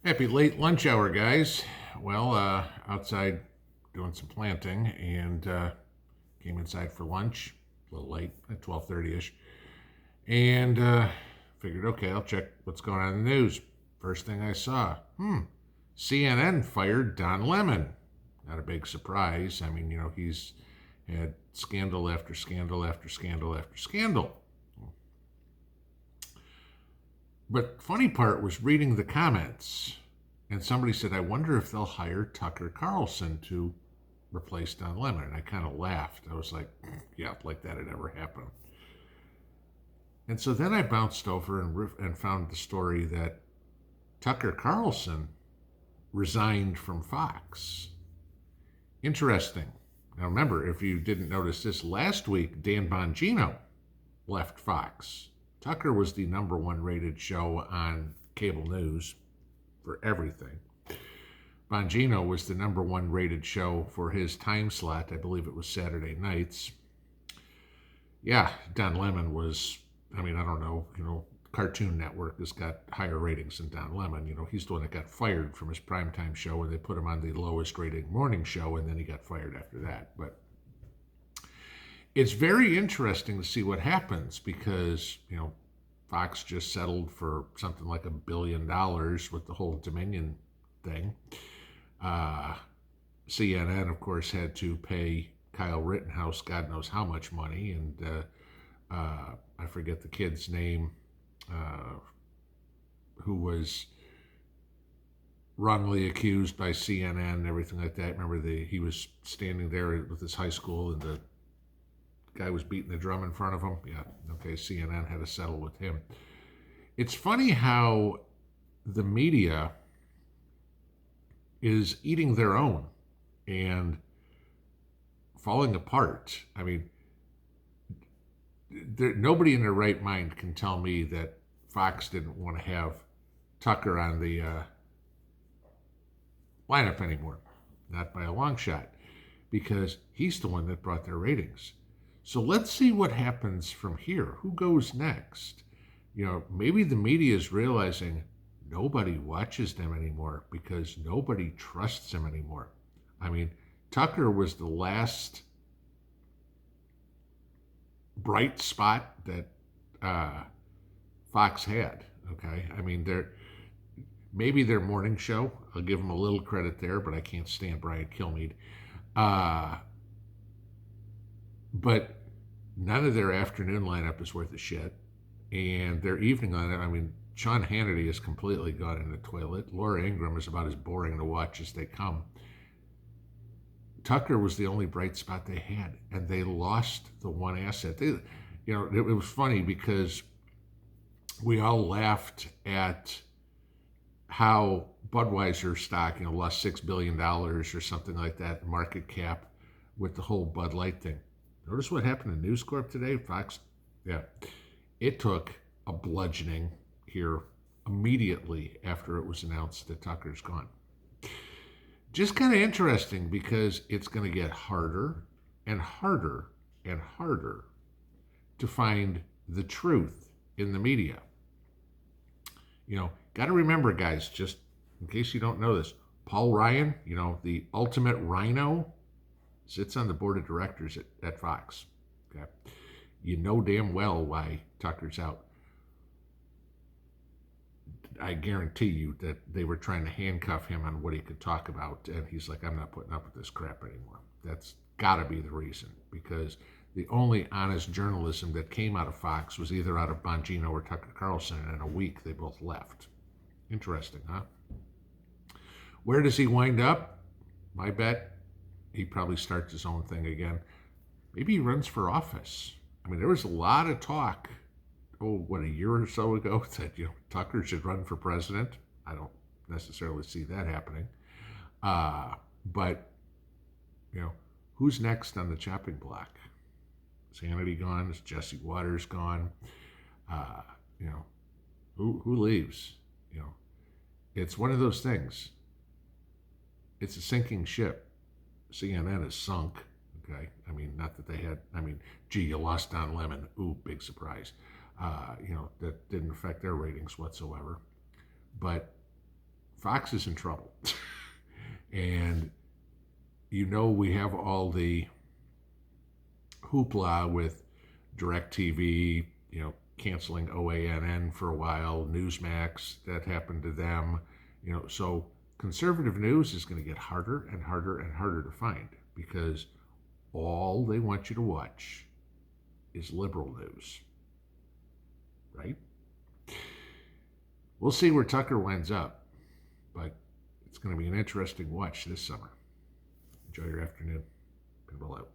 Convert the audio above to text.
Happy late lunch hour, guys. Well, outside doing some planting and came inside for lunch. A little late, at 12:30ish, and figured, okay, I'll check what's going on in the news. First thing I saw, CNN fired Don Lemon. Not a big surprise. I mean, he's had scandal after scandal after scandal after scandal. But funny part was reading the comments, and somebody said, "I wonder if they'll hire Tucker Carlson to replace Don Lemon." And I kind of laughed. I was like, "Yeah, like that had ever happened." And so then I bounced over and found the story that Tucker Carlson resigned from Fox. Interesting. Now remember, if you didn't notice this, last week Dan Bongino left Fox. Tucker was the number one rated show on cable news for everything. Bongino was the number one rated show for his time slot. I believe it was Saturday nights. Yeah, Don Lemon was, I don't know, Cartoon Network has got higher ratings than Don Lemon. He's the one that got fired from his primetime show and they put him on the lowest rated morning show and then he got fired after that. But it's very interesting to see what happens because, Fox just settled for something like $1 billion with the whole Dominion thing. CNN, of course, had to pay Kyle Rittenhouse God knows how much money, and I forget the kid's name, who was wrongly accused by CNN and everything like that. Remember, he was standing there with his high school and the guy was beating the drum in front of him. Yeah, okay, CNN had to settle with him. It's funny how the media is eating their own and falling apart. I mean, nobody in their right mind can tell me that Fox didn't want to have Tucker on the lineup anymore. Not by a long shot, because he's the one that brought their ratings. So let's see what happens from here. Who goes next? Maybe the media is realizing nobody watches them anymore because nobody trusts them anymore. I mean, Tucker was the last bright spot that Fox had. Okay, I mean, maybe their morning show. I'll give them a little credit there, but I can't stand Brian Kilmeade. But none of their afternoon lineup is worth a shit. And their evening lineup, Sean Hannity has completely gone in the toilet. Laura Ingraham is about as boring to watch as they come. Tucker was the only bright spot they had, and they lost the one asset. It was funny because we all laughed at how Budweiser stock, lost $6 billion or something like that, market cap, with the whole Bud Light thing. Notice what happened to News Corp today, Fox? Yeah. It took a bludgeoning here immediately after it was announced that Tucker's gone. Just kind of interesting because it's going to get harder and harder and harder to find the truth in the media. Got to remember, guys, just in case you don't know this, Paul Ryan, the ultimate rhino, sits on the board of directors at Fox. Okay, you know damn well why Tucker's out. I guarantee you that they were trying to handcuff him on what he could talk about, and he's like, "I'm not putting up with this crap anymore." That's got to be the reason, because the only honest journalism that came out of Fox was either out of Bongino or Tucker Carlson, and in a week they both left. Interesting, huh? Where does he wind up? My bet, he probably starts his own thing again. Maybe he runs for office. There was a lot of talk, a year or so ago, that Tucker should run for president. I don't necessarily see that happening. But who's next on the chopping block? Is Hannity gone? Is Jesse Waters gone? Who leaves? It's one of those things. It's a sinking ship. CNN is sunk. Okay, not that they had. Gee, you lost Don Lemon. Ooh, big surprise. That didn't affect their ratings whatsoever. But Fox is in trouble. And we have all the hoopla with DirecTV, canceling OANN for a while, Newsmax, that happened to them. So conservative news is going to get harder and harder and harder to find because all they want you to watch is liberal news, right? We'll see where Tucker winds up, but it's going to be an interesting watch this summer. Enjoy your afternoon. Pinball out.